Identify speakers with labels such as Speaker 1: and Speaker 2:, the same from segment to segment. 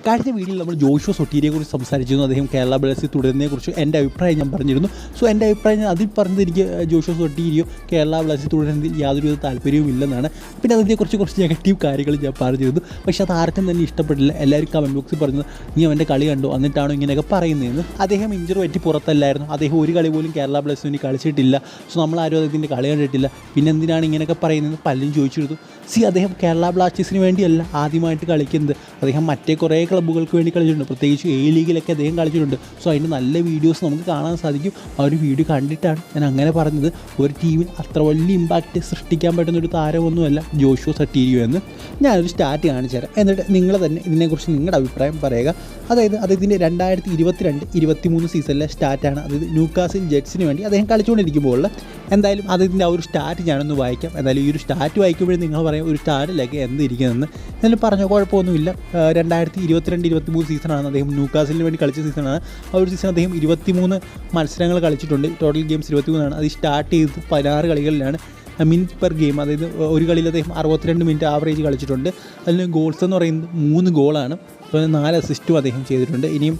Speaker 1: കഴിഞ്ഞ വീഡിയോയിൽ നമ്മൾ ജോഷുവ സൊട്ടീരിയെക്കുറിച്ച് സംസാരിച്ചിരുന്നു. അദ്ദേഹം കേരള ബ്ലാസ്റ്റേഴ്സിൽ തുടരുന്നതിനെക്കുറിച്ച് എൻ്റെ അഭിപ്രായം ഞാൻ പറഞ്ഞിരുന്നു. സോ എൻ്റെ അഭിപ്രായം അതിൽ പറഞ്ഞത് എനിക്ക് ജോഷുവ സൊട്ടീരിയോ കേരള ബ്ലാസ്റ്റേഴ്സിൽ തുടരുന്നതിൽ യാതൊരുവിധ താല്പര്യവും ഇല്ലെന്നാണ്. പിന്നെ അതിനെക്കുറിച്ച് കുറച്ച് നെഗറ്റീവ് കാര്യങ്ങൾ ഞാൻ പറഞ്ഞിരുന്നു. പക്ഷേ അത് ആർക്കും തന്നെ ഇഷ്ടപ്പെട്ടില്ല. എല്ലാവരും കമൻറ്റ് ബോക്സിൽ പറഞ്ഞത് നീ അവൻ്റെ കളി കണ്ടോ എന്നിട്ടാണോ ഇങ്ങനെയൊക്കെ പറയുന്നതെന്ന്. അദ്ദേഹം ഇഞ്ചറി പറ്റി പുറത്തല്ലായിരുന്നു. അദ്ദേഹം ഒരു കളി പോലും കേരള ബ്ലാസ്റ്റേഴ്സിന് വേണ്ടി കളിച്ചിട്ടില്ല. സോ നമ്മളാരും അദ്ദേഹത്തിൻ്റെ കളി കണ്ടിട്ടില്ല. പിന്നെ എന്തിനാണ് ഇങ്ങനെയൊക്കെ പറയുന്നത് പലരും ചോദിച്ചിരുന്നു. അദ്ദേഹം കേരള ബ്ലാസ്റ്റേഴ്സിന് വേണ്ടിയല്ല ആദ്യമായിട്ട് കളിക്കുന്നത്. അദ്ദേഹം മറ്റേ കുറേ ക്ലബ്ബുകൾക്ക് വേണ്ടി കളിച്ചിട്ടുണ്ട്. പ്രത്യേകിച്ച് എ ലീഗിലൊക്കെ അദ്ദേഹം കളിച്ചിട്ടുണ്ട്. സോ അതിൻ്റെ നല്ല വീഡിയോസ് നമുക്ക് കാണാൻ സാധിക്കും. ആ ഒരു വീഡിയോ കണ്ടിട്ടാണ് ഞാൻ അങ്ങനെ പറഞ്ഞത്. ഒരു ടീമിൽ അത്ര വലിയ ഇമ്പാക്റ്റ് സൃഷ്ടിക്കാൻ പറ്റുന്നൊരു താരമൊന്നുമല്ല ജോഷുവ സൊട്ടീരിയോ എന്ന്. ഞാനൊരു സ്റ്റാറ്റ് കാണിച്ചു തരാം. എന്നിട്ട് നിങ്ങൾ തന്നെ ഇതിനെക്കുറിച്ച് നിങ്ങളുടെ അഭിപ്രായം പറയുക. അതായത് അദ്ദേഹത്തിൻ്റെ 2022-23 സീസണിലെ സ്റ്റാറ്റാണ്. അതായത് ന്യൂകാസിൽ ജെറ്റ്സിന് വേണ്ടി അദ്ദേഹം കളിച്ചുകൊണ്ടിരിക്കുമ്പോൾ എന്തായാലും അദ്ദേഹത്തിൻ്റെ ആ ഒരു സ്റ്റാറ്റ് ഞാനൊന്ന് വായിക്കാം. എന്തായാലും ഈ ഒരു സ്റ്റാറ്റ് വായിക്കുമ്പോഴേ നിങ്ങൾ പറയും ഒരു സ്റ്റാറ്റിലേക്ക് എന്തിരിക്കുന്നതെന്ന്. എന്നാലും പറഞ്ഞോ കുഴപ്പമൊന്നുമില്ല. 2022-23 സീസണാണ് അദ്ദേഹം ന്യൂകാസിലിന് വേണ്ടി കളിച്ച സീസണാണ്. ആ ഒരു സീസൺ അദ്ദേഹം 23 മത്സരങ്ങൾ കളിച്ചിട്ടുണ്ട്. ടോട്ടൽ ഗെയിംസ് 23 അത് സ്റ്റാർട്ട് ചെയ്ത് 16 കളികളിലാണ്. മിനിറ്റ് പെർ ഗെയിം, അതായത് ഒരു കളിയിൽ അദ്ദേഹം 62 മിനിറ്റ് ആവറേജ് കളിച്ചിട്ടുണ്ട്. അതിൽ ഗോൾസ് എന്ന് പറയുന്നത് 3 ഗോളാണ്. അതുപോലെ 4 അസിസ്റ്റും അദ്ദേഹം ചെയ്തിട്ടുണ്ട്. ഇനിയും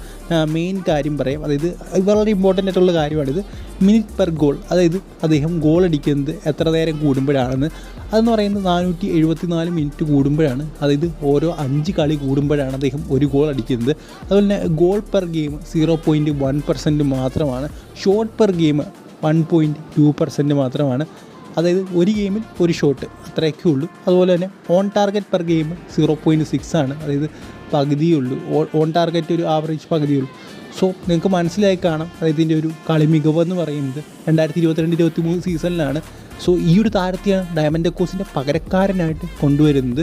Speaker 1: മെയിൻ കാര്യം പറയാം, അതായത് വളരെ ഇമ്പോർട്ടൻ്റ് ആയിട്ടുള്ള കാര്യമാണിത്. മിനിറ്റ് പെർ ഗോൾ, അതായത് അദ്ദേഹം ഗോൾ അടിക്കുന്നത് എത്ര നേരം കൂടുമ്പോഴാണെന്ന്. അതെന്ന് പറയുന്നത് 474 മിനിറ്റ് കൂടുമ്പോഴാണ്. അതായത് ഓരോ 5 കളി കൂടുമ്പോഴാണ് അദ്ദേഹം ഒരു ഗോൾ അടിക്കുന്നത്. അതുപോലെ തന്നെ ഗോൾ പെർ ഗെയിം 0.1% മാത്രമാണ്. ഷോട്ട് പെർ ഗെയിം 1.2% മാത്രമാണ്. അതായത് ഒരു ഗെയിമിൽ ഒരു ഷോട്ട്, അത്രയൊക്കെ ഉള്ളൂ. അതുപോലെ തന്നെ ഓൺ ടാർഗറ്റ് പെർ ഗെയിം 0.6 ആണ്. അതായത് പകുതിയേ ഉള്ളൂ. ഓൺ ടാർഗറ്റ് ഒരു ആവറേജ് പകുതിയേ ഉള്ളൂ. സോ നിങ്ങൾക്ക് മനസ്സിലായി കാണാം അതായത് ഇതിൻ്റെ ഒരു കളി മികവെന്ന് പറയുന്നത് 2022-23 സീസണിലാണ്. സോ ഈ ഒരു താരത്തെയാണ് ഡയമണ്ട് എക്കോസിൻ്റെ പകരക്കാരനായിട്ട് കൊണ്ടുവരുന്നത്.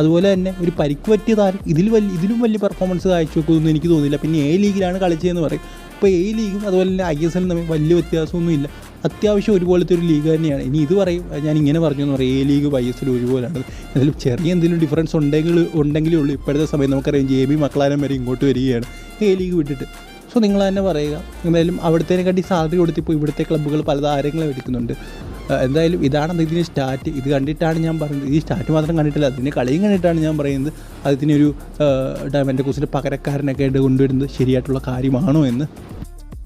Speaker 1: അതുപോലെ തന്നെ ഒരു പരിക്ക് പറ്റിയ താരം ഇതിലും വലിയ പെർഫോമൻസ് കാഴ്ചവെക്കുമെന്ന് എനിക്ക് തോന്നുന്നില്ല. പിന്നെ എ ലീഗിലാണ് കളിച്ചതെന്ന് പറയും. ഇപ്പോൾ എ ലീഗും അതുപോലെ തന്നെ ISL തമ്മിൽ വലിയ വ്യത്യാസമൊന്നുമില്ല. അത്യാവശ്യം ഒരുപോലത്തെ ഒരു ലീഗ് തന്നെയാണ്. ഇനി ഇത് പറയും ഞാൻ ഇങ്ങനെ പറഞ്ഞു എന്ന് പറയും, എ ലീഗ് ISL ഒരുപോലെയാണ്. എന്നാലും ചെറിയ എന്തെങ്കിലും ഡിഫറൻസ് ഉണ്ടെങ്കിലേ ഉള്ളൂ. ഇപ്പോഴത്തെ സമയം നമുക്കറിയാം JB മക്ലാരൻ വരെ ഇങ്ങോട്ട് വരികയാണ് എ ലീഗ് വിട്ടിട്ട്. സോ നിങ്ങൾ തന്നെ പറയുക. എന്തായാലും അവിടുത്തേനെക്കാട്ടി സാലറി കൊടുത്തിപ്പോൾ ഇവിടുത്തെ ക്ലബ്ബുകൾ പല താരങ്ങളെ എടുക്കുന്നുണ്ട്. എന്തായാലും ഇതാണ് അതിൻ്റെ സ്റ്റാറ്റ്. ഇത് കണ്ടിട്ടാണ് ഞാൻ പറയുന്നത്. ഈ സ്റ്റാറ്റ് മാത്രം കണ്ടിട്ടില്ല, അതിൻ്റെ കളിയും കണ്ടിട്ടാണ് ഞാൻ പറയുന്നത് അതിനൊരു ഡയമണ്ട് എക്കോസിൻ്റെ പകരക്കാരനൊക്കെ ആയിട്ട് കൊണ്ടുവരുന്നത് ശരിയായിട്ടുള്ള കാര്യമാണോ എന്ന്.